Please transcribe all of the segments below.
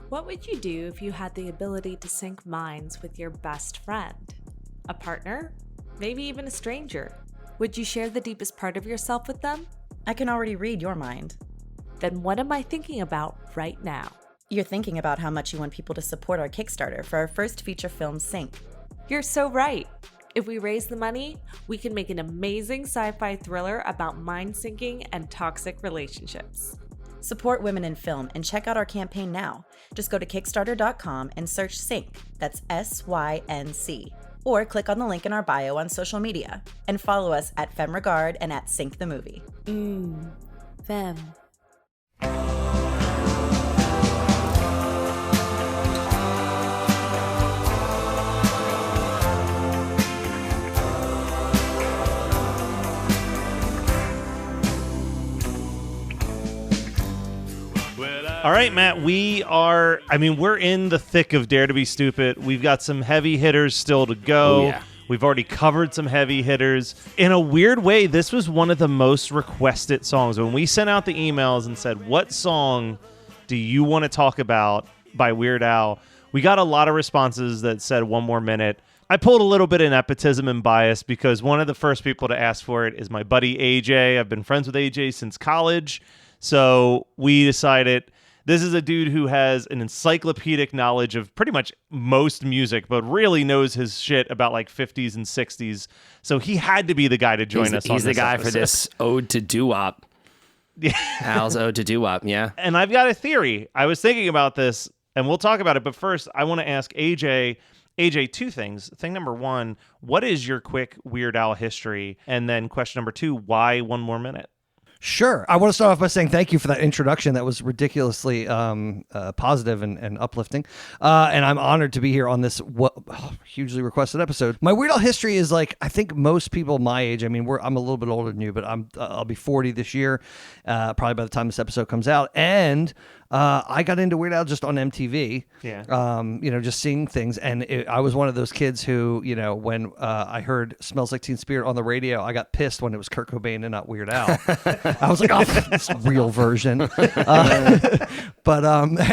What would you do if you had the ability to sync minds with your best friend? A partner? Maybe even a stranger? Would you share the deepest part of yourself with them? I can already read your mind. Then what am I thinking about right now? You're thinking about how much you want people to support our Kickstarter for our first feature film, Sync. You're so right. If we raise the money, we can make an amazing sci-fi thriller about mind syncing and toxic relationships. Support women in film and check out our campaign now. Just go to Kickstarter.com and search Sync, that's SYNC, or click on the link in our bio on social media, and follow us at FemRegard and at Sync the Movie. Fem. All right, Matt, we're in the thick of Dare to be Stupid. We've got some heavy hitters still to go. Oh, yeah. We've already covered some heavy hitters. In a weird way, this was one of the most requested songs. When we sent out the emails and said, what song do you want to talk about by Weird Al? We got a lot of responses that said One More Minute. I pulled a little bit of nepotism and bias because one of the first people to ask for it is my buddy AJ. I've been friends with AJ since college. So we decided this is a dude who has an encyclopedic knowledge of pretty much most music, but really knows his shit about like 50s and 60s. So he had to be the guy to join us on this He's the guy episode. for this ode to Doo Wop. Yeah. Al's ode to Doo Wop, yeah. And I've got a theory. I was thinking about this, and we'll talk about it. But first, I want to ask AJ, two things. Thing number one, what is your quick Weird Al history? And then question number two, why One More Minute? Sure. I want to start off by saying thank you for that introduction. That was ridiculously positive and uplifting. And I'm honored to be here on this hugely requested episode. My Weird Al history is like, I think most people my age, I mean, I'm a little bit older than you, but I'll be 40 this year, probably by the time this episode comes out. And I got into Weird Al just on MTV, just seeing things. And I was one of those kids who, when I heard Smells Like Teen Spirit on the radio, I got pissed when it was Kurt Cobain and not Weird Al. I was like, oh, this real version. But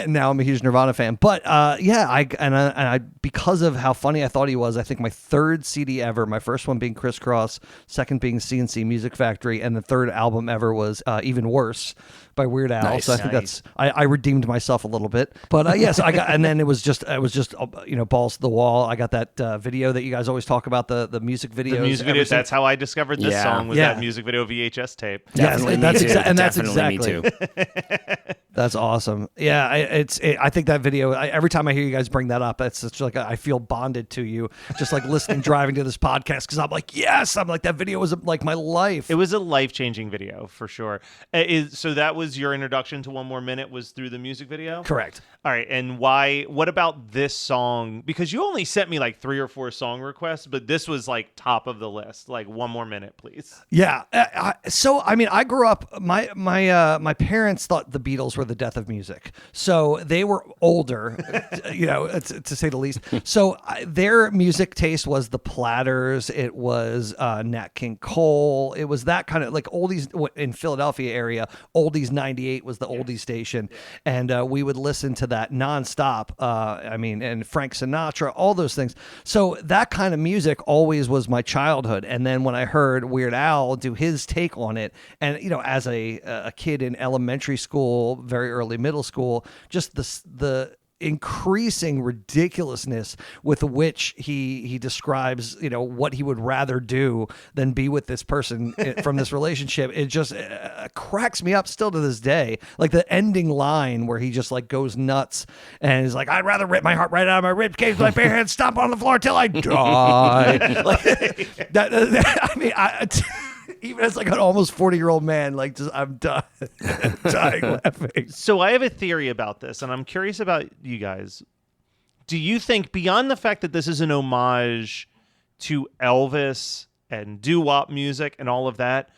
now I'm a huge Nirvana fan. But I because of how funny I thought he was, I think my third CD ever, my first one being Crisscross, second being CNC Music Factory, and the third album ever was Even Worse by Weird Al. Nice. So I think that's I redeemed myself a little bit. But yes, I got, and then it was just balls to the wall. I got that video that you guys always talk about, the music videos. The music videos. That's how I discovered this song, was that music video VHS tape. Definitely that's me too. that's Definitely exactly. me too. That's awesome. Yeah, I think that video. Every time I hear you guys bring that up, it's just like I feel bonded to you. Just like listening, driving to this podcast, because I'm like, yes, I'm like that video was like my life. It was a life-changing video for sure. So that was your introduction to One More Minute, was through the music video? Correct. All right, and why? What about this song? Because you only sent me like 3 or 4 song requests, but this was like top of the list. Like One More Minute, please. Yeah. So I mean, I grew up. My parents thought the Beatles were the death of music. So they were older, to say the least. So their music taste was the Platters. It was Nat King Cole. It was that kind of like oldies in Philadelphia area. Oldies 98 was the oldies station, and we would listen to that nonstop. And Frank Sinatra, all those things. So that kind of music always was my childhood. And then when I heard Weird Al do his take on it, and as a kid in elementary school, very early middle school, just the increasing ridiculousness with which he describes what he would rather do than be with this person from this relationship, it just cracks me up still to this day. Like the ending line where he just like goes nuts and is like, I'd rather rip my heart right out of my rib cage with my bare hands, stomp on the floor till I die. Like that, even as like an almost 40-year-old man, like just I'm dying laughing. So I have a theory about this, and I'm curious about you guys. Do you think, beyond the fact that this is an homage to Elvis and doo wop music and all of that,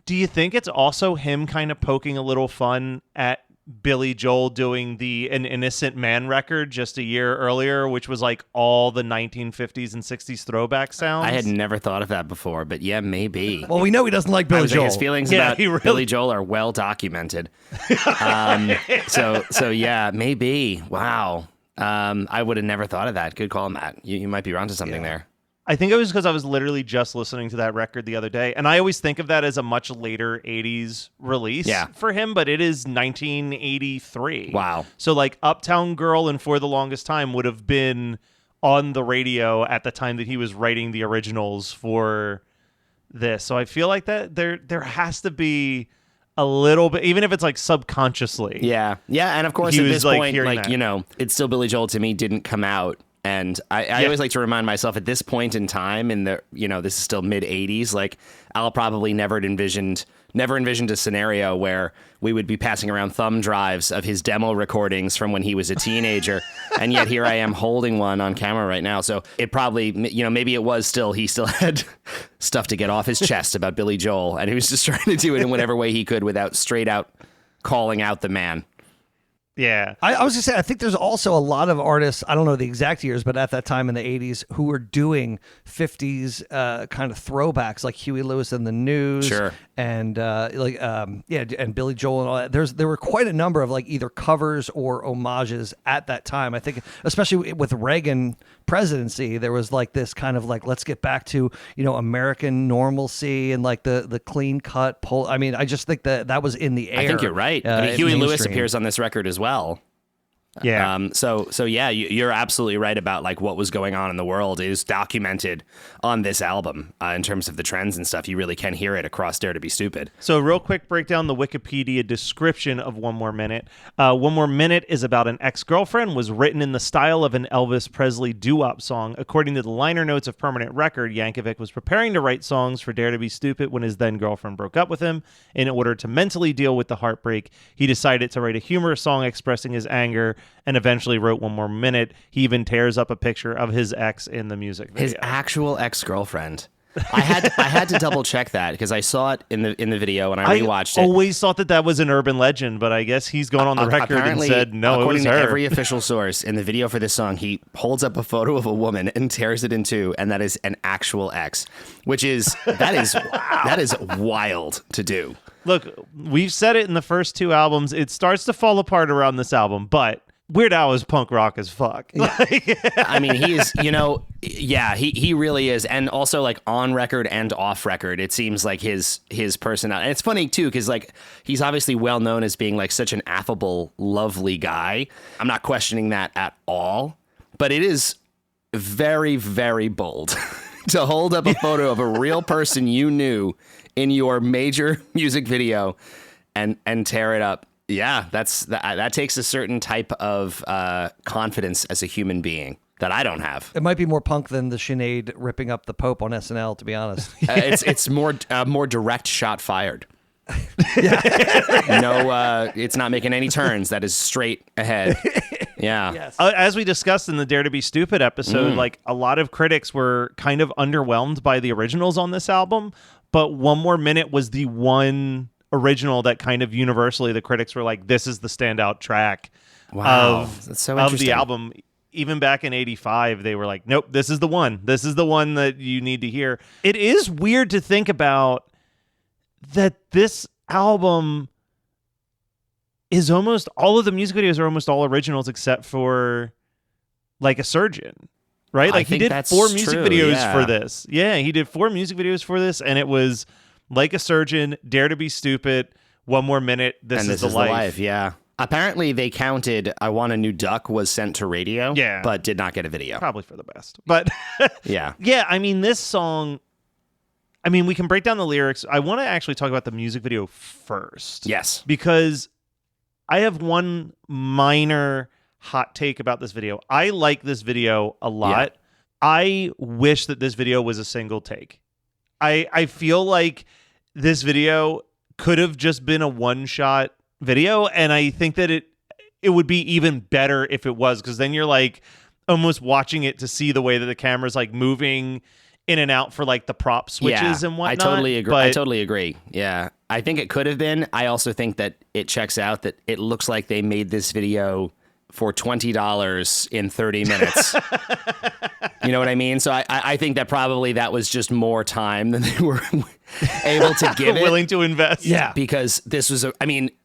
do you think it's also him kind of poking a little fun at Billy Joel doing An Innocent Man record just a year earlier, which was like all the 1950s and 60s throwback sounds. I had never thought of that before, but yeah, maybe. Well, we know he doesn't like Billy Joel. His feelings Yeah, about he really- Billy Joel are well documented. So yeah, maybe. Wow. I would have never thought of that. Good call, Matt. You might be onto something there. I think it was because I was literally just listening to that record the other day, and I always think of that as a much later 80s release for him, but it is 1983. Wow. So like Uptown Girl and For the Longest Time would have been on the radio at the time that he was writing the originals for this. So I feel like that there has to be a little bit, even if it's like subconsciously. Yeah. And of course, He at was, this like, point, hearing like, that. It's Still Billy Joel to me didn't come out. And I always like to remind myself at this point in time in the, this is still mid 80s, like Al probably never envisioned a scenario where we would be passing around thumb drives of his demo recordings from when he was a teenager. And yet here I am holding one on camera right now. So it probably, maybe it was he still had stuff to get off his chest about Billy Joel. And he was just trying to do it in whatever way he could without straight out calling out the man. Yeah. I was going to say, I think there's also a lot of artists, I don't know the exact years, but at that time in the 80s, who were doing 50s kind of throwbacks, like Huey Lewis and the News. Sure. And and Billy Joel and all that. There were quite a number of like either covers or homages at that time. I think, especially with Reagan presidency, there was like this kind of like, let's get back to, American normalcy and like the clean cut pull. I mean, I just think that was in the air. I think you're right. Huey Lewis appears on this record as well. Yeah. So yeah, you're absolutely right about like what was going on in the world is documented on this album in terms of the trends and stuff. You really can hear it across Dare to Be Stupid. So real quick breakdown, the Wikipedia description of One More Minute. One More Minute is about an ex-girlfriend, was written in the style of an Elvis Presley Doo Wop song. According to the liner notes of Permanent Record, Yankovic was preparing to write songs for Dare to Be Stupid when his then-girlfriend broke up with him. In order to mentally deal with the heartbreak, he decided to write a humorous song expressing his anger and eventually wrote One More Minute. He even tears up a picture of his ex in the music video. His actual ex-girlfriend. I had to double check that because I saw it in the video and I rewatched it. I always thought that was an urban legend, but I guess he's gone on the record and said no, it was her. According to every official source, in the video for this song, he holds up a photo of a woman and tears it in two, and that is an actual ex, that is wild to do. Look, we've said it in the first two albums. It starts to fall apart around this album, but Weird Al is punk rock as fuck. I mean, he is, he really is. And also like on record and off record, it seems like his personality. And it's funny too, because like he's obviously well known as being like such an affable, lovely guy. I'm not questioning that at all, but it is very, very bold to hold up a photo of a real person you knew in your major music video and tear it up. Yeah, that takes a certain type of confidence as a human being that I don't have. It might be more punk than the Sinead ripping up the Pope on SNL, to be honest. It's more direct shot fired. No, it's not making any turns. That is straight ahead. Yeah. Yes. As we discussed in the Dare to Be Stupid episode, like a lot of critics were kind of underwhelmed by the originals on this album, but One More Minute was the one original that kind of universally the critics were like, this is the standout track That's so of the album. Even back in 85, they were like, nope, this is the one. This is the one that you need to hear. It is weird to think about that this album is almost all of the music videos are almost all originals except for Like a Surgeon, right? Like he did 4 music videos for this. Yeah, he did 4 music videos for this, and it was Like a Surgeon, Dare to Be Stupid, One More Minute, This is the Life. Yeah. Apparently they counted I Want a New Duck was sent to radio, but did not get a video. Probably for the best. But yeah. Yeah, I mean, this song, I mean, we can break down the lyrics. I want to actually talk about the music video first. Yes. Because I have one minor hot take about this video. I like this video a lot. Yeah. I wish that this video was a single take. I feel like this video could have just been a one-shot video, and I think that it would be even better if it was, because then you're like almost watching it to see the way that the camera's like moving in and out for like the prop switches and whatnot. I totally agree. But I totally agree. Yeah. I think it could have been. I also think that it checks out that it looks like they made this video for $20 in 30 minutes. You know what I mean? So I think that probably that was just more time than they were able to give it. willing to invest. Yeah. Because this was,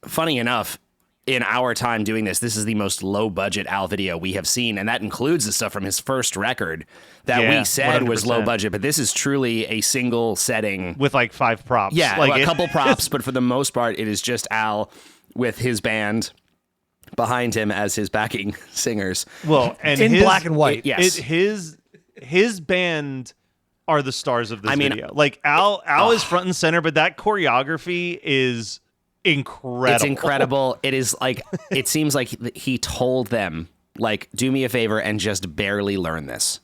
funny enough, in our time doing this is the most low budget Al video we have seen. And that includes the stuff from his first record that Yeah, we said was low 100%. budget. But this is truly a single setting. With like 5 props. Yeah, like a couple props. But for the most part, it is just Al with his band behind him as his backing singers. Well, and In his, black and white. Yes. His band are the stars of this I mean, video. Like Al is front and center, but that choreography is incredible. It's incredible. It is like, it seems like he told them, like, do me a favor and just barely learn this.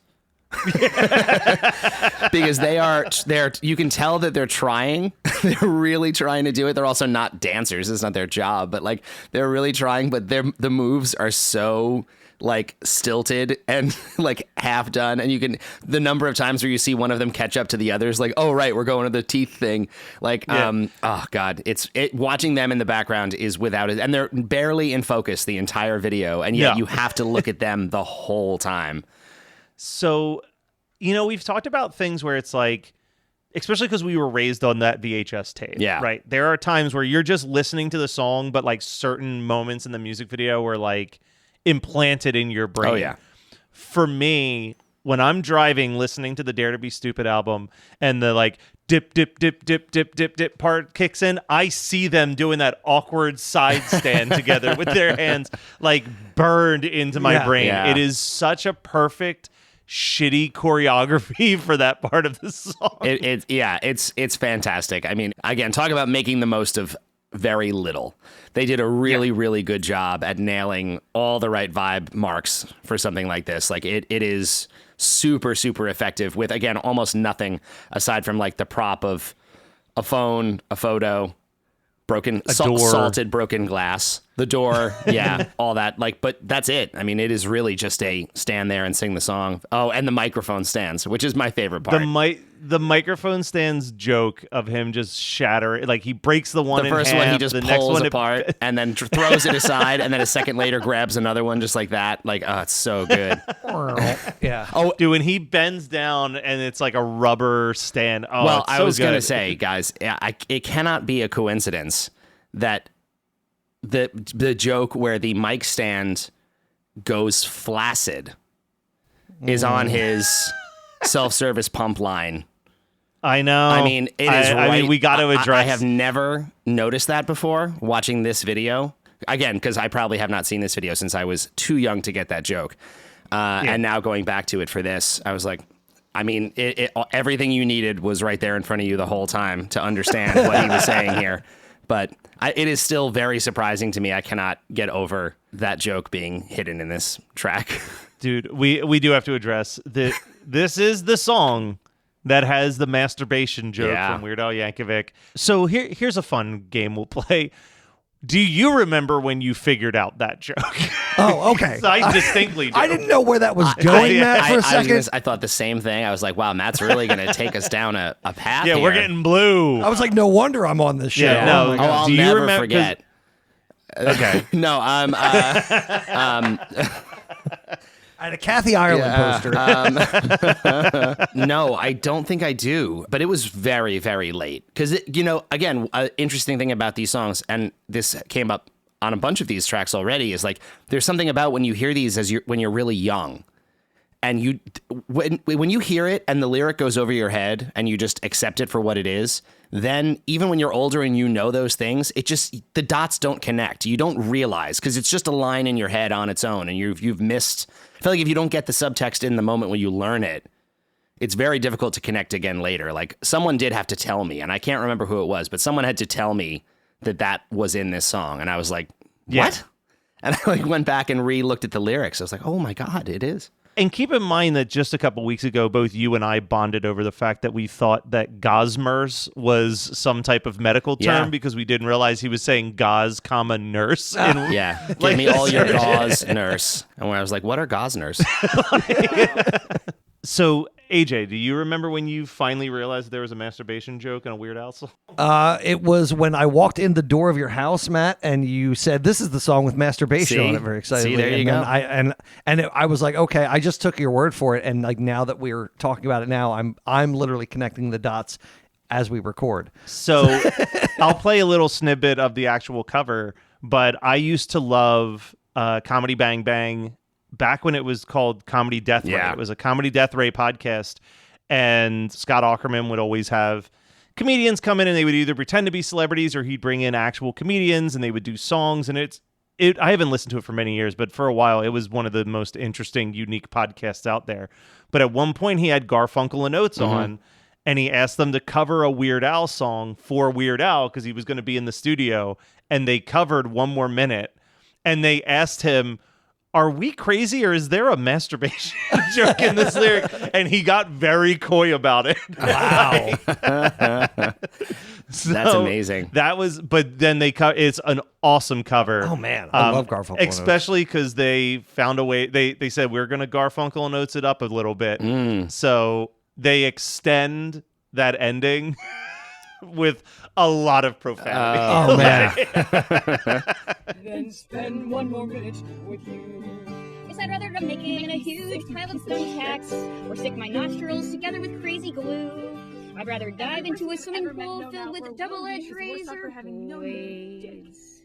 Because they're you can tell that they're trying. They're really trying to do it. They're also not dancers. It's not their job, but like they're really trying, but the moves are so like stilted and like half done, and the number of times where you see one of them catch up to the others, like, oh right, we're going to the teeth thing, like oh god, watching them in the background is without it, and they're barely in focus the entire video, and yet you have to look at them the whole time. So, we've talked about things where it's like, especially because we were raised on that VHS tape. Yeah. Right. There are times where you're just listening to the song, but like certain moments in the music video were like implanted in your brain. Oh yeah. For me, when I'm driving, listening to the Dare to Be Stupid album and the like dip, dip, dip, dip, dip, dip, dip part kicks in, I see them doing that awkward side stand together with their hands like burned into my brain. Yeah. It is such a perfect shitty choreography for that part of the song. It's fantastic. I mean, again, talk about making the most of very little. They did a really, really good job at nailing all the right vibe marks for something like this. Like it is super, super effective with, again, almost nothing aside from like the prop of a phone, a photo, broken, salted broken glass, the door, all that. Like, but that's it. I mean, it is really just a stand there and sing the song. Oh, and the microphone stands, which is my favorite part. The microphone stands joke of him just shattering, like he breaks the one The in first half, one he just the next pulls one apart and then throws it aside, and then a second later grabs another one just like that. Like, oh, it's so good. Yeah. Oh, dude, when he bends down and it's like a rubber stand. Oh, Well, it's I so was going to good. say, guys, it cannot be a coincidence that the joke where the mic stand goes flaccid is on his self-service pump line. I know. I mean, it is right. I mean, we got to address. I have never noticed that before watching this video. Again, because I probably have not seen this video since I was too young to get that joke. And now going back to it for this, I was like, I mean, everything you needed was right there in front of you the whole time to understand what he was saying here. But it is still very surprising to me. I cannot get over that joke being hidden in this track. Dude, we do have to address that. This is the song that has the masturbation joke from Weird Al Yankovic. So here's a fun game we'll play. Do you remember when you figured out that joke? Oh, okay. So I distinctly do. I didn't know where that was going, Matt, for a second. I thought the same thing. I was like, wow, Matt's really going to take us down a path Yeah, here. we're getting blue. I was like, no wonder I'm on this show. Yeah, no. Oh my Oh, God. I'll Do you never remember- forget. Okay. No, I had a Kathy Ireland poster. no, I don't think I do. But it was very, very late. Because, again, an interesting thing about these songs, and this came up on a bunch of these tracks already, is like there's something about when you hear these when you're really young. And when you hear it and the lyric goes over your head and you just accept it for what it is, then even when you're older and you know those things, the dots don't connect. You don't realize because it's just a line in your head on its own, and you've missed. I feel like if you don't get the subtext in the moment when you learn it, it's very difficult to connect again later. Like someone did have to tell me, and I can't remember who it was, but someone had to tell me that was in this song, and I was like, "What?" Yeah. And I went back and re-looked at the lyrics. I was like, "Oh my God, it is." And keep in mind that just a couple weeks ago, both you and I bonded over the fact that we thought that gosmers was some type of medical term Yeah. because we didn't realize he was saying gauze, nurse. Yeah, give Like- me all your gauze, nurse. And when I was like, what are gauze, nurse? So AJ, do you remember when you finally realized there was a masturbation joke in a Weird Al song? It was when I walked in the door of your house, Matt, and you said, "This is the song with masturbation on it." Very excitedly. See, there you go. I was like, okay, I just took your word for it, and like now that we're talking about it now, I'm literally connecting the dots as we record. So I'll play a little snippet of the actual cover, but I used to love Comedy Bang Bang back when it was called Comedy Death Ray. Yeah. It was a Comedy Death Ray podcast, and Scott Aukerman would always have comedians come in, and they would either pretend to be celebrities or he'd bring in actual comedians, and they would do songs. And I haven't listened to it for many years, but for a while it was one of the most interesting, unique podcasts out there. But at one point he had Garfunkel and Oates on, and he asked them to cover a Weird Al song for Weird Al because he was going to be in the studio, and they covered One More Minute, and they asked him, "Are we crazy, or is there a masturbation joke in this lyric?" And he got very coy about it. Wow. So That's amazing. That was, but then it's an awesome cover. Oh man, I love Garfunkel and Oates. especially because they found a way. They said we're going to Garfunkel and Oates it up a little bit, so they extend that ending with a lot of profanity. Oh man. Then spend one more minute with you. Yes, I'd rather make it in a huge pile of thumbtacks or stick my nostrils together with crazy glue. I'd rather dive into a swimming pool filled with double-edged razor blades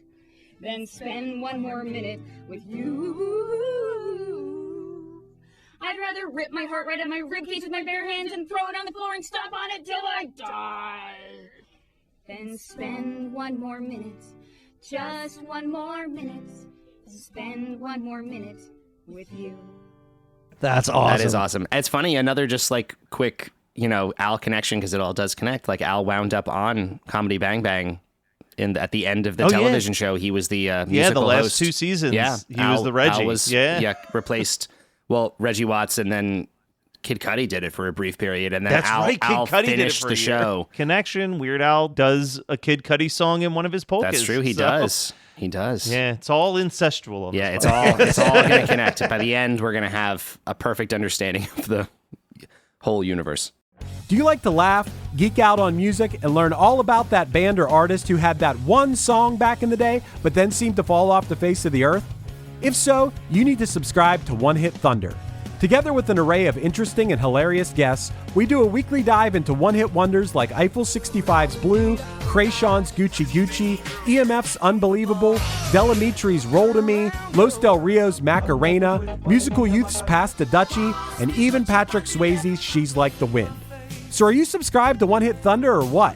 than spend one more minute with you. I'd rather rip my heart right out of my ribcage with my bare hands and throw it on the floor and stomp on it till I die. Then spend one more minute, just one more minute, spend one more minute with you. That's awesome. That is awesome. It's funny, another just like quick, Al connection, because it all does connect. Like Al wound up on Comedy Bang Bang at the end of the television show. He was the musical the last host. 2 seasons. Yeah, he was the Reggie. Al was, replaced. Well, Reggie Watts, and then Kid Cudi did it for a brief period, and then That's Al, right. Kid Al Cudi did it finished for the a year. show. Connection. Weird Al does a Kid Cudi song in one of his polkas. That's true. He so- does. He does. Yeah, it's all incestual. On Yeah, this it's all going to connect. By the end, we're going to have a perfect understanding of the whole universe. Do you like to laugh, geek out on music, and learn all about that band or artist who had that one song back in the day, but then seemed to fall off the face of the earth? If so, you need to subscribe to One Hit Thunder. Together with an array of interesting and hilarious guests, we do a weekly dive into one-hit wonders like Eiffel 65's Blue, Krayshawn's Gucci Gucci, EMF's Unbelievable, Delamitri's Roll to Me, Los Del Rio's Macarena, Musical Youth's Pass the Dutchie, and even Patrick Swayze's She's Like the Wind. So are you subscribed to One Hit Thunder or what?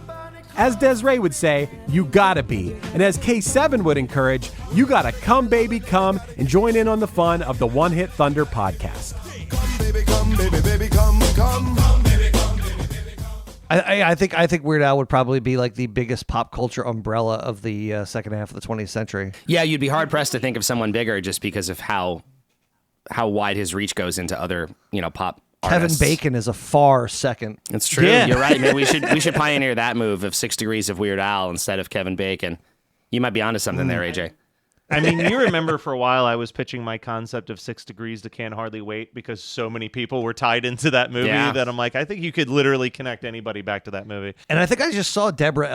As Desiree would say, you gotta be. And as K7 would encourage, you gotta come, baby, come and join in on the fun of the One Hit Thunder podcast. I think Weird Al would probably be like the biggest pop culture umbrella of the second half of the 20th century. Yeah, you'd be hard pressed to think of someone bigger just because of how wide his reach goes into other, pop Kevin artists. Bacon is a far second. It's true. Yeah. You're right. Maybe we should pioneer that move of 6 Degrees of Weird Al instead of Kevin Bacon. You might be onto something there, AJ. I mean, you remember for a while I was pitching my concept of 6 Degrees to Can't Hardly Wait because so many people were tied into that movie that I'm like, I think you could literally connect anybody back to that movie. And I think I just saw Deborah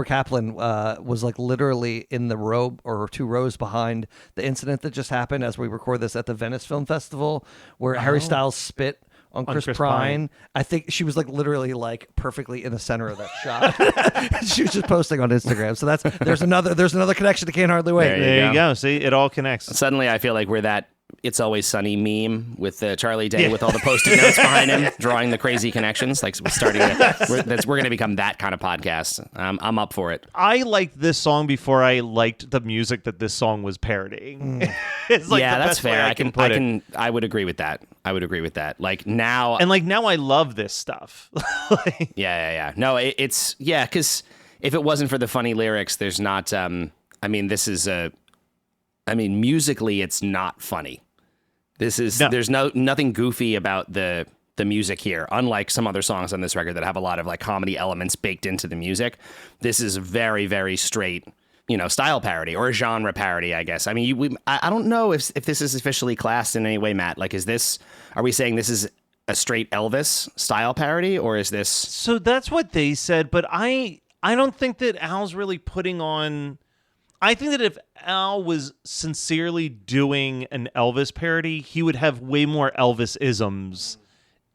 Kaplan was like literally in the row or 2 rows behind the incident that just happened as we record this at the Venice Film Festival where Harry Styles spit on Chris Pine. I think she was like literally like perfectly in the center of that shot. She was just posting on Instagram. So there's another connection to Can't Hardly Wait. There you go. See, it all connects. Suddenly, I feel like we're that It's Always Sunny meme with Charlie Day with all the Post-it notes behind him, drawing the crazy connections. Like we're going to become that kind of podcast. I'm up for it. I liked this song before I liked the music that this song was parodying. It's like the that's best way fair. I can put it. I would agree with that. Like now, And like now I love this stuff. Like, yeah. No, it's because if it wasn't for the funny lyrics, there's not. Musically, it's not funny. There's nothing goofy about the music here. Unlike some other songs on this record that have a lot of like comedy elements baked into the music, this is very, very straight, style parody or a genre parody, I guess. I mean, I don't know if this is officially classed in any way, Matt. Like, are we saying this is a straight Elvis style parody, or is this? So that's what they said, but I don't think that Al's really putting on. I think that if Al was sincerely doing an Elvis parody, he would have way more Elvis-isms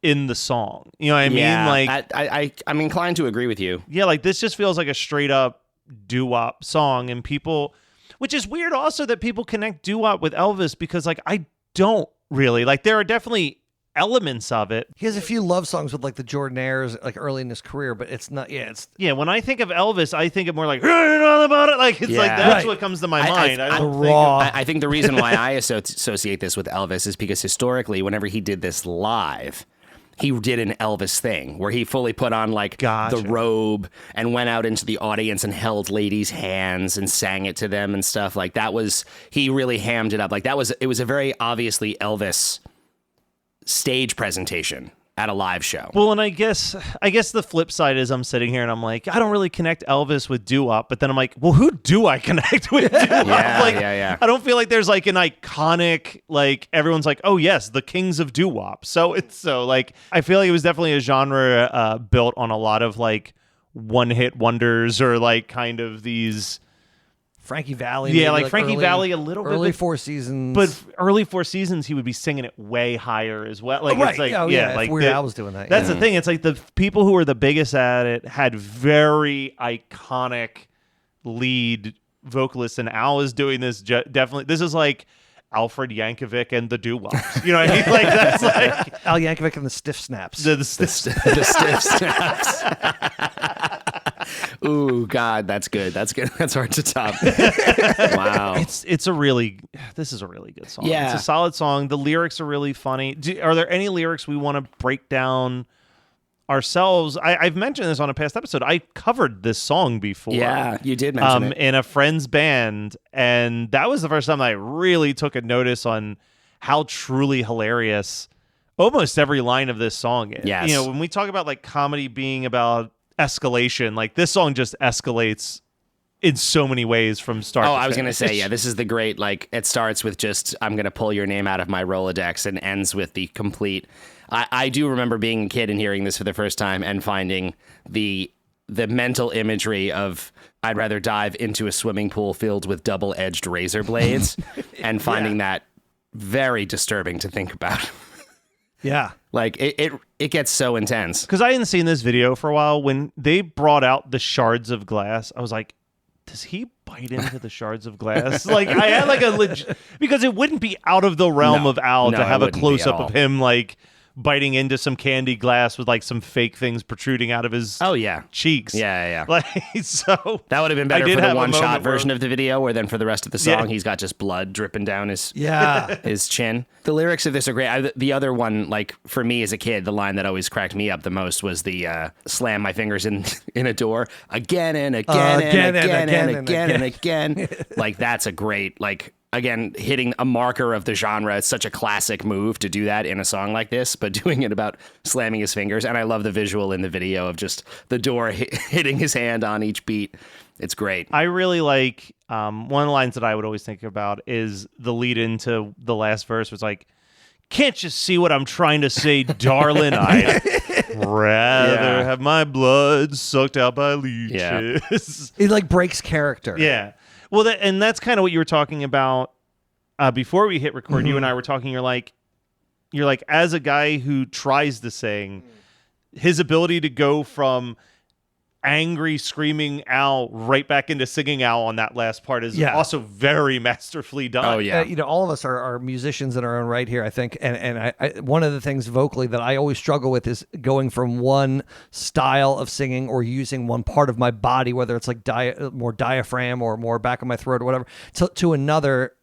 in the song. You know what I mean? Like, I'm inclined to agree with you. yeah, like this just feels like a straight up Doo Wop song, and people, which is weird also that people connect Doo Wop with Elvis, because like I don't really. Like there are definitely elements of it. He has a few love songs with like the Jordanaires, like early in his career, but it's not. Yeah. When I think of Elvis, I think of more like all about it. Like it's like that's what comes to my mind. I think the reason why I associate this with Elvis is because historically, whenever he did this live, he did an Elvis thing where he fully put on like the robe and went out into the audience and held ladies' hands and sang it to them and stuff. Like that was, he really hammed it up. Like it was a very obviously Elvis stage presentation at a live show. Well, and I guess the flip side is I'm sitting here and I'm like, I don't really connect Elvis with Doo Wop, but then I'm like, well, who do I connect with Doo Wop? Yeah. I don't feel like there's like an iconic, like everyone's like, oh yes, the kings of Doo Wop. So like, I feel like it was definitely a genre built on a lot of like one-hit wonders, or like kind of these Frankie Valli. Yeah, like Frankie Valli a little bit. Early Four Seasons. But early Four Seasons, he would be singing it way higher as well. Like, right. It's like, like Weird Al was doing that. That's the thing. It's like the people who were the biggest at it had very iconic lead vocalists, and Al is doing this definitely. This is like Alfred Yankovic and the Doo Wops. You know what I mean? Like that's like Al Yankovic and the Stiff Snaps. The Stiff Snaps. Ooh, God, that's good. That's good. That's hard to top. Wow. This is a really good song. Yeah. It's a solid song. The lyrics are really funny. Are there any lyrics we want to break down ourselves? I've mentioned this on a past episode. I covered this song before. Yeah, you did mention it. In a friend's band, and that was the first time I really took a notice on how truly hilarious almost every line of this song is. Yes. You know, when we talk about like comedy being about escalation, like this song just escalates in so many ways from start to I was finish. going to say, yeah, this is the great, like, it starts with just, I'm going to pull your name out of my Rolodex, and ends with the complete, I do remember being a kid and hearing this for the first time and finding the mental imagery of, I'd rather dive into a swimming pool filled with double-edged razor blades, and finding that very disturbing to think about. Yeah. Like, it gets so intense. Because I hadn't seen this video for a while. When they brought out the shards of glass, I was like, does he bite into the shards of glass? Like, I had like a legit, because it wouldn't be out of the realm of Al to have a close-up of him, like, biting into some candy glass with like some fake things protruding out of his cheeks. Yeah. Like, so that would have been better for the one-shot version of the video, where then for the rest of the song, he's got just blood dripping down his his chin. The lyrics of this are great. The other one, like for me as a kid, the line that always cracked me up the most was the slam my fingers in a door again and again and again. Like that's a great, like, again, hitting a marker of the genre. It's such a classic move to do that in a song like this, but doing it about slamming his fingers. And I love the visual in the video of just the door hitting his hand on each beat. It's great. I really like, one of the lines that I would always think about is the lead into the last verse was like, can't you see what I'm trying to say, darling? I'd rather have my blood sucked out by leeches. Yeah. It like breaks character. Yeah. Well, and that's kind of what you were talking about before we hit record. You and I were talking. You're like, as a guy who tries to sing, his ability to go from angry, screaming Al right back into singing Al on that last part is also very masterfully done. Oh, yeah. All of us are musicians in our own right here, I think. And I one of the things vocally that I always struggle with is going from one style of singing or using one part of my body, whether it's like more diaphragm or more back of my throat or whatever, to another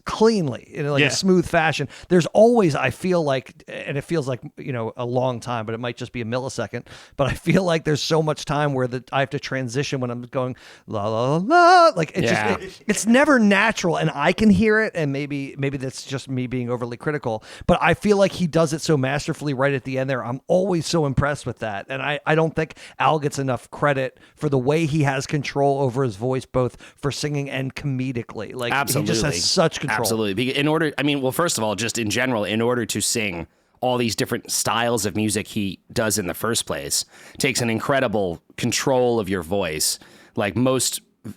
cleanly in like a smooth fashion. There's always, I feel like, and it feels like, a long time, but it might just be a millisecond, but I feel like there's so much time where I have to transition when I'm going la la la, like it's never natural, and I can hear it, and maybe that's just me being overly critical, but I feel like he does it so masterfully right at the end there. I'm always so impressed with that, and I don't think Al gets enough credit for the way he has control over his voice, both for singing and comedically. Like, absolutely. He just has such control. Absolutely. First of all, just in general, in order to sing all these different styles of music he does in the first place, takes an incredible control of your voice. Like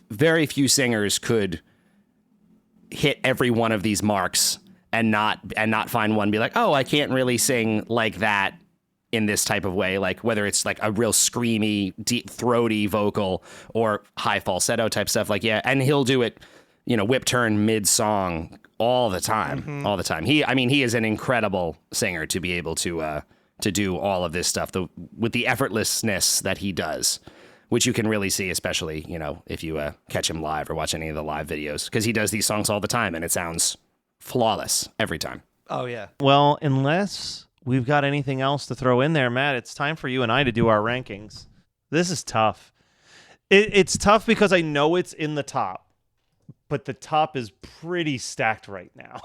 very few singers could hit every one of these marks and not find one, be like, oh, I can't really sing like that in this type of way, like whether it's like a real screamy, deep, throaty vocal or high falsetto type stuff. Like, yeah, and he'll do it, whip turn mid song all the time, all the time. He is an incredible singer to be able to do all of this stuff with the effortlessness that he does, which you can really see, especially, if you catch him live or watch any of the live videos, because he does these songs all the time and it sounds flawless every time. Oh yeah. Well, unless we've got anything else to throw in there, Matt, it's time for you and I to do our rankings. This is tough. It's tough because I know it's in the top, but the top is pretty stacked right now.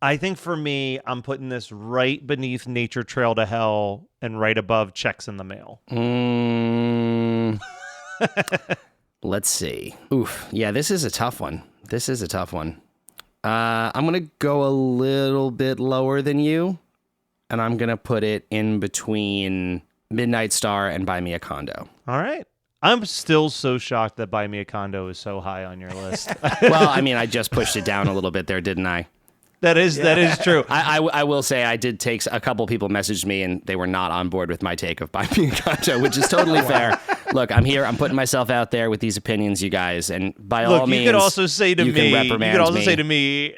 I think for me, I'm putting this right beneath Nature Trail to Hell and right above Checks in the Mail. Let's see. Oof. Yeah, this is a tough one. I'm going to go a little bit lower than you, and I'm going to put it in between Midnight Star and Buy Me a Condo. All right. I'm still so shocked that Buy Me a Condo is so high on your list. Well, I just pushed it down a little bit there, didn't I? That is true. I will say I did take a couple people messaged me and they were not on board with my take of Buy Me a Condo, which is totally fair. Look, I'm here. I'm putting myself out there with these opinions, you guys, and by all means, you could also say to me, say to me,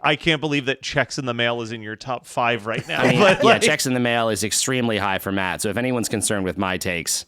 I can't believe that Checks in the Mail is in your top 5 right now. Checks in the Mail is extremely high for Matt. So if anyone's concerned with my takes,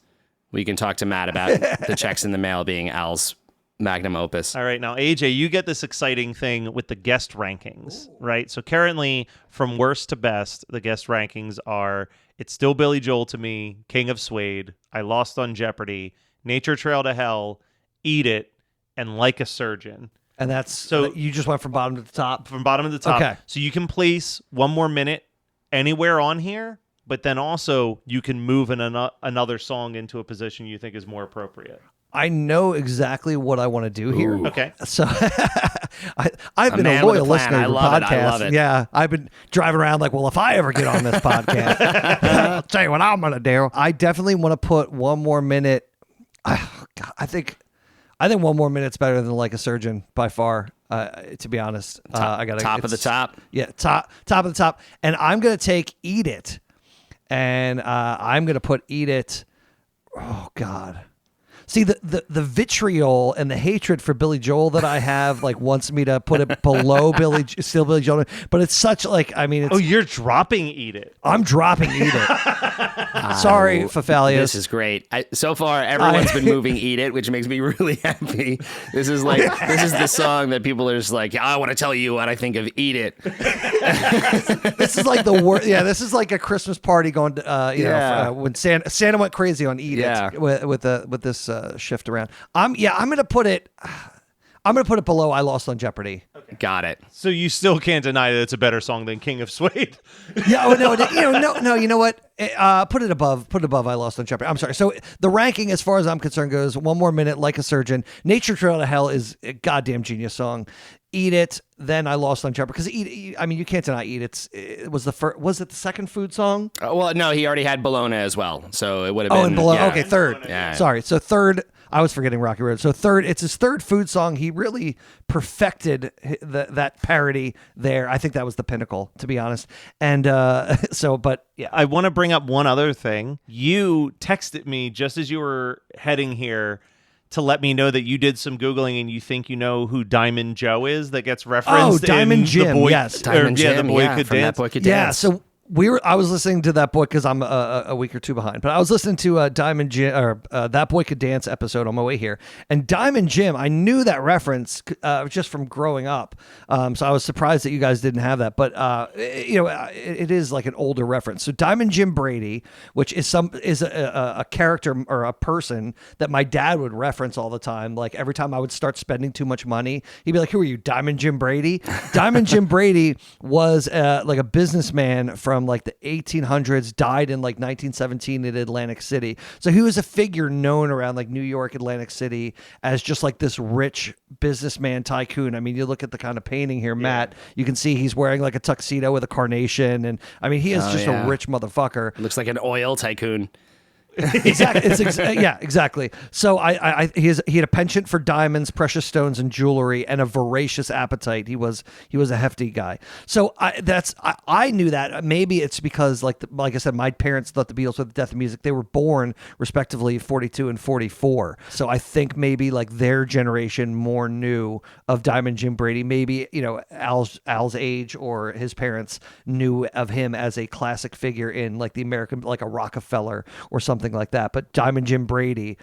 we can talk to Matt about the Checks in the Mail being Al's magnum opus. All right, now AJ, you get this exciting thing with the guest rankings, right? So currently, from worst to best, the guest rankings are: It's Still Billy Joel to Me, King of Suede, I Lost on Jeopardy, Nature Trail to Hell, Eat It, and Like a Surgeon. And that's so you just went from bottom to the top. From bottom to the top. Okay. So you can place One More Minute anywhere on here, but then also you can move another song into a position you think is more appropriate. I know exactly what I want to do here. Ooh. Okay. So I've been a loyal listener to the podcast. I love it. Yeah. I've been driving around like, well, if I ever get on this podcast, I'll tell you what I'm going to do. I definitely want to put One More Minute. I think One More Minute's better than Like a Surgeon by far. To be honest, I got top of the top. Yeah. Top of the top. And I'm going to take Eat It. And I'm going to put Eat It. Oh God. See, the vitriol and the hatred for Billy Joel that I have wants me to put it below Billy Joel, but it's such it's, you're dropping Eat It. I'm dropping Eat It. Sorry, Fafalios. This is great. So far, everyone's been moving Eat It, which makes me really happy. This is the song that people are just like, I want to tell you what I think of Eat It. This is like the worst. Yeah, this is like a Christmas party going. When Santa went crazy on Eat It with this. Shift around. I'm gonna put it below I Lost on Jeopardy. Okay. Got it. So you still can't deny that it's a better song than King of Suede. Yeah. Oh no. You know what? Put it above I Lost on Jeopardy. I'm sorry. So the ranking, as far as I'm concerned, goes One More Minute, Like a Surgeon, Nature Trail to Hell is a goddamn genius song. Eat It, then I Lost on Jeopardy. Because you can't deny Eat It. Was it the second food song? Well, no, he already had Bologna as well, so it would have been. Oh, and Bologna. Yeah. Okay, third. Yeah. Sorry. So third. I was forgetting Rocky Road. So third, it's his third food song. He really perfected that parody there. I think that was the pinnacle, to be honest. And but yeah. I want to bring up one other thing. You texted me just as you were heading here to let me know that you did some Googling and you think you know who Diamond Joe is that gets referenced. Oh, Diamond Jim, yes. Diamond Jim, The Boy Could Dance. That Boy Could Dance. Yeah, so I was listening to that book because I'm a week or two behind, but I was listening to Diamond Jim or That Boy Could Dance episode on my way here, and Diamond Jim, I knew that reference just from growing up, so I was surprised that you guys didn't have that, but it is like an older reference. So Diamond Jim Brady, which is a character or a person that my dad would reference all the time. Like every time I would start spending too much money, he'd be like, "Who are you, Diamond Jim Brady?" Diamond Jim Brady was like a businessman from from like the 1800s, died in like 1917 in Atlantic City. So he was a figure known around like New York, Atlantic City as just like this rich businessman tycoon. I mean, you look at the kind of painting here, Matt, you can see he's wearing like a tuxedo with a carnation. And I mean, he is just a rich motherfucker. Looks like an oil tycoon. Exactly. Yeah, exactly. So he had a penchant for diamonds, precious stones, and jewelry, and a voracious appetite. He was a hefty guy. So I knew that. Maybe it's because like I said, my parents thought the Beatles were the death of music. They were born respectively 42 and 44. So I think maybe like their generation more knew of Diamond Jim Brady. Maybe Al's age or his parents knew of him as a classic figure in like the American, like a Rockefeller or something like that. But Diamond Jim Brady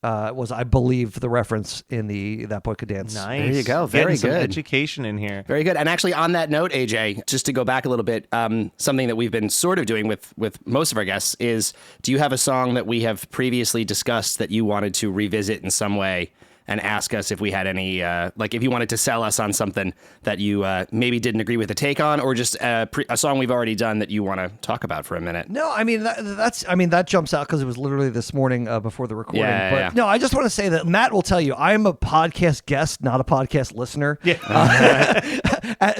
was, I believe, the reference in That Boy Could Dance. Nice. There you go. Very Getting some good. education in here. Very good. And actually, on that note, AJ, just to go back a little bit, something that we've been sort of doing with most of our guests is, do you have a song that we have previously discussed that you wanted to revisit in some way and ask us if we had any, like if you wanted to sell us on something that you maybe didn't agree with the take on, or just a song we've already done that you want to talk about for a minute? No, I mean, that jumps out because it was literally this morning before the recording. Yeah. No, I just want to say that Matt will tell you, I'm a podcast guest, not a podcast listener. Yeah.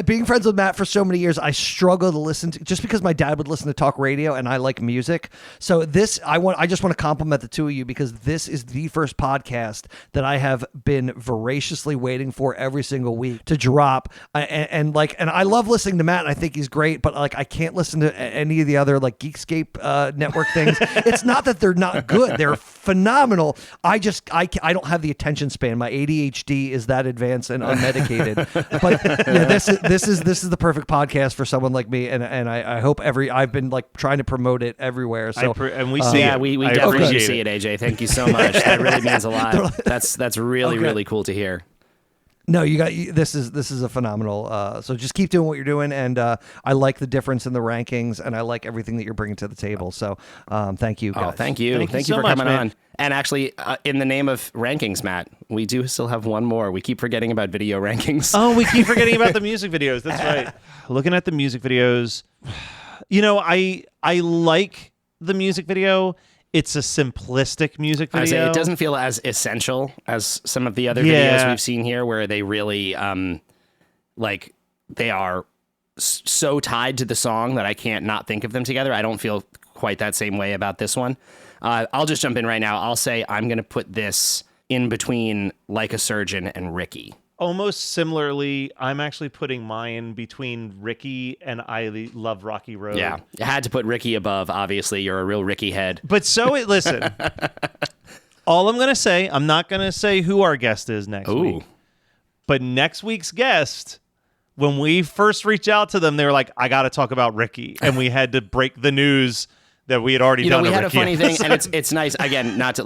Being friends with Matt for so many years, I struggle to listen to, just because my dad would listen to talk radio and I like music. So I just want to compliment the two of you, because this is the first podcast that I have been voraciously waiting for every single week to drop. And I love listening to Matt, and I think he's great, but like I can't listen to any of the other like Geekscape network things. It's not that they're not good. They're phenomenal. I don't have the attention span. My ADHD is that advanced and unmedicated. But yeah, this is the perfect podcast for someone like me, and I hope I've been like trying to promote it everywhere. So and we see it. we I definitely appreciate see it. it, AJ. Thank you so much. That really means a lot. That's really, really cool to hear. No, this is a phenomenal. So just keep doing what you're doing, and I like the difference in the rankings, and I like everything that you're bringing to the table. So thank you, guys. Oh, thank you. Thank you so for much, coming man. on. And actually, in the name of rankings, Matt, we do still have one more. We keep forgetting about video rankings. Oh, we keep forgetting about the music videos. That's right. Looking at the music videos, I like the music video. It's a simplistic music I video. say it doesn't feel as essential as some of the other videos we've seen here, where they really, they are so tied to the song that I can't not think of them together. I don't feel quite that same way about this one. I'll just jump in right now. I'll say I'm going to put this in between Like a Surgeon and Ricky. Almost similarly, I'm actually putting mine between Ricky and I Love Rocky Road. Yeah, you had to put Ricky above. Obviously, you're a real Ricky head. But listen, all I'm going to say, I'm not going to say who our guest is next week. But next week's guest, when we first reached out to them, they were like, I got to talk about Ricky. And we had to break the news that we had already done. We had Ricky a funny thing, episode. and it's nice, again, not to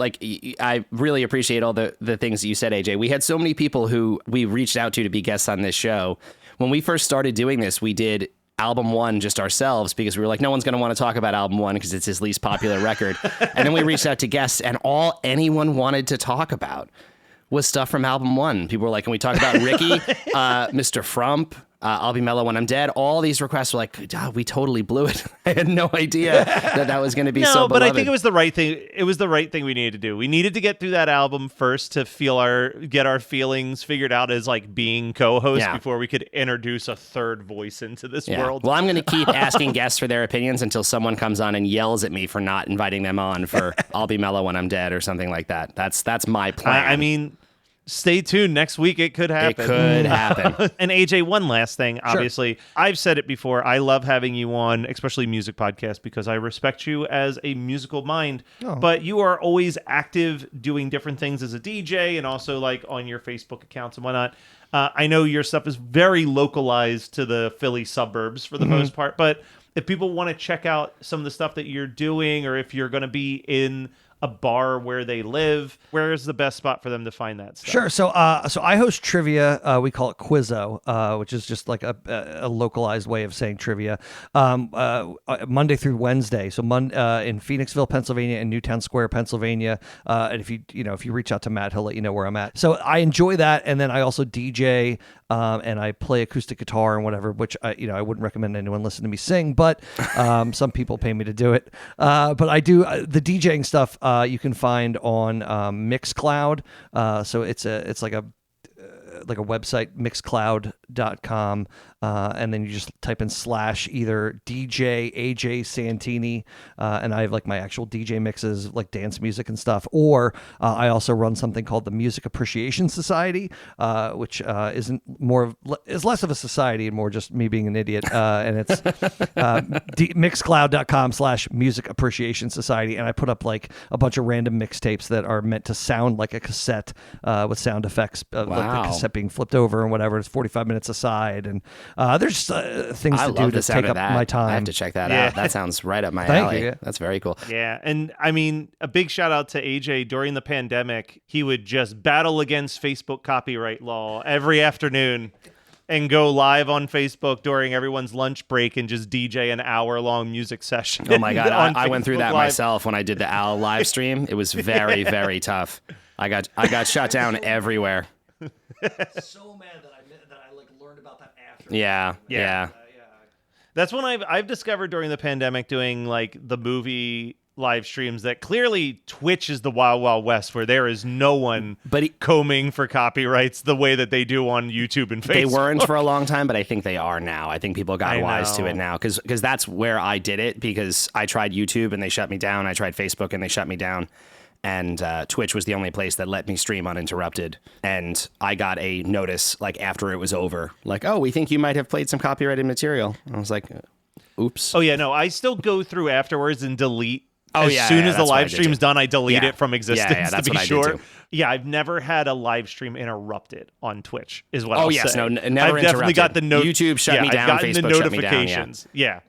I really appreciate all the things that you said, AJ. We had so many people who we reached out to be guests on this show. When we first started doing this, we did album one just ourselves, because we were like, no one's going to want to talk about album one because it's his least popular record. And then we reached out to guests, and all anyone wanted to talk about was stuff from album one. People were like, can we talk about Ricky, Mr. Frump, I'll Be Mellow When I'm Dead? All these requests were like, we totally blew it. I had no idea that was going to be so No, but beloved. I think it was the right thing. It was the right thing we needed to do. We needed to get through that album first to get our feelings figured out as like being co-hosts before we could introduce a third voice into this world. Well, I'm going to keep asking guests for their opinions until someone comes on and yells at me for not inviting them on for I'll Be Mellow When I'm Dead or something like that. That's my plan. I mean, stay tuned. Next week, it could happen. It could happen. And AJ, one last thing. Obviously, I've said it before. I love having you on, especially music podcasts, because I respect you as a musical mind. Oh. But you are always active doing different things as a DJ and also like on your Facebook accounts and whatnot. I know your stuff is very localized to the Philly suburbs for the most part. But if people want to check out some of the stuff that you're doing, or if you're going to be in a bar where they live, where is the best spot for them to find that stuff? Sure. So I host trivia. We call it Quizzo, which is just like a localized way of saying trivia. Monday through Wednesday. So in Phoenixville, Pennsylvania, and Newtown Square, Pennsylvania. And if you reach out to Matt, he'll let you know where I'm at. So I enjoy that, and then I also DJ. And I play acoustic guitar and whatever, which I wouldn't recommend anyone listen to me sing, but some people pay me to do it. But I do the DJing stuff. You can find on Mixcloud. So it's like a website, mixcloud.com, and then you just type in / either DJ AJ Santini, and I have like my actual DJ mixes, like dance music and stuff, or I also run something called the Music Appreciation Society, which is less of a society and more just me being an idiot, and it's mixcloud.com / Music Appreciation Society, and I put up like a bunch of random mixtapes that are meant to sound like a cassette with sound effects, like the cassette being flipped over and whatever. It's 45 minutes aside, and there's things to do to take up my time. I have to check that out. That sounds right up my Thank alley. you, yeah. That's very cool. Yeah, and I mean, a big shout out to AJ. During the pandemic, he would just battle against Facebook copyright law every afternoon and go live on Facebook during everyone's lunch break and just DJ an hour-long music session. Oh my God, I went Facebook through that Live. myself when I did the Owl live stream. It was very, very tough. I got shut down everywhere. So mad that I like learned about that after. Yeah. That's when I've discovered during the pandemic doing like the movie live streams that clearly Twitch is the Wild Wild West, where there is no one combing for copyrights the way that they do on YouTube and Facebook. They weren't for a long time, but I think they are now. I think people got wise to it now because that's where I did it, because I tried YouTube and they shut me down. I tried Facebook and they shut me down. And Twitch was the only place that let me stream uninterrupted. And I got a notice like after it was over, like, oh, we think you might have played some copyrighted material. I was like, oops. Oh yeah, no, I still go through afterwards and delete. Oh, as soon as the that's what I live did stream's too. done, I delete Yeah. it from existence Yeah, that's to be what I did sure. too. Yeah, I've never had a live stream interrupted on Twitch, is what Oh, I'll yes, say. no, never I've definitely interrupted. got the YouTube shut me down, I've gotten the Facebook shut me down, yeah. notifications. Yeah.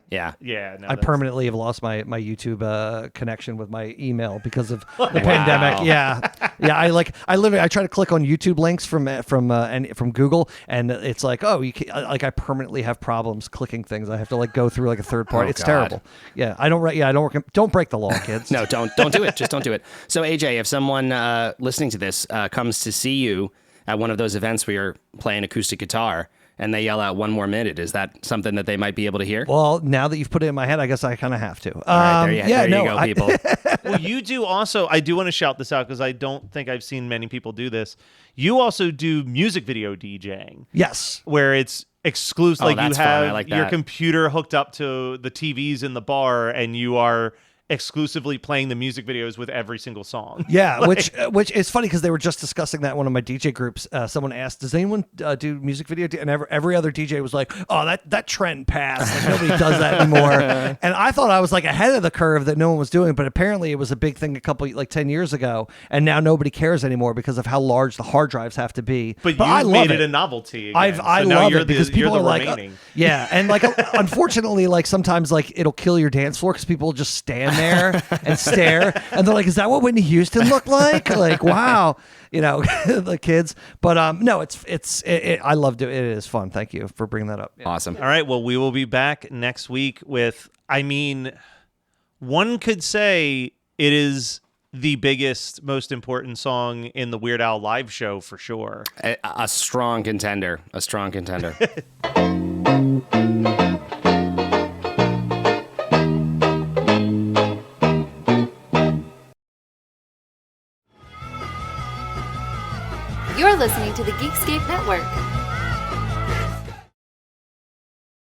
No, I permanently have lost my YouTube connection with my email because of the pandemic. Yeah. I literally try to click on YouTube links from Google, and it's like, oh, you can, like I permanently have problems clicking things. I have to like go through like a third party. Oh, It's God. terrible. Yeah, I don't break the law, kids. No, don't do it. Just don't do it. So AJ, if someone listening to this comes to see you at one of those events where you're playing acoustic guitar and they yell out 1 more minute, is that something that they might be able to hear? Well, now that you've put it in my head, I guess I kind of have to. All right, there you go, people. Well, you do also, I do want to shout this out because I don't think I've seen many people do this. You also do music video DJing. Yes. Where it's exclusive. Oh, Like you that's fun. I have like your that. computer hooked up to the TVs in the bar and you are exclusively playing the music videos with every single song. Yeah, which is funny because they were just discussing that in one of my DJ groups. Someone asked, "Does anyone do music video?" And every other DJ was like, "Oh, that trend passed. Like, nobody does that anymore." And I thought I was like ahead of the curve that no one was doing, but apparently it was a big thing 10 years ago, and now nobody cares anymore because of how large the hard drives have to be. But I you love made it a novelty. Again. I So now love you're it because you're people the are like, remaining. yeah, and like unfortunately, like sometimes like it'll kill your dance floor because people will just stand there and stare, and they're like, "Is that what Whitney Houston looked like?" Like, wow, the kids. But no, I loved it. It is fun. Thank you for bringing that up. Yeah. Awesome. All right. Well, we will be back next week with, I mean, one could say it is the biggest, most important song in the Weird Al live show for sure. A strong contender. A strong contender. You're listening to the Geekscape Network.